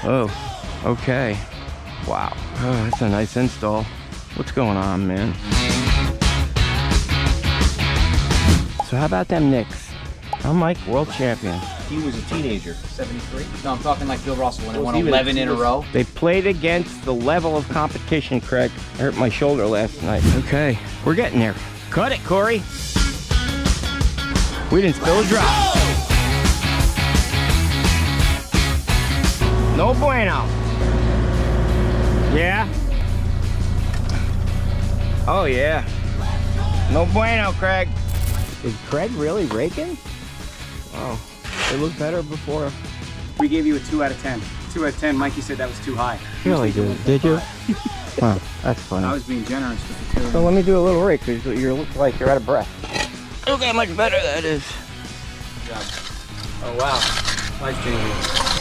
Oh, okay. Wow. Oh, that's a nice install. What's going on, man? So how about them Knicks? I'm like world champion. He was a teenager, 73. No, I'm talking like Bill Russell when he won 11 in a row. They played against the level of competition, Craig. I hurt my shoulder last night. Okay, we're getting there. Cut it, Corey. We didn't spill a drop. No bueno. Yeah? Oh, yeah. No bueno, Craig. Is Craig really raking? Wow, it looked better before. We gave you a 2 out of 10. 2 out of 10, Mikey said that was too high. Really did you? Wow, that's funny. I was being generous with the 2. So let me do a little rake because you look like you're out of breath. Look how much better that is. Good job. Oh wow, life changing.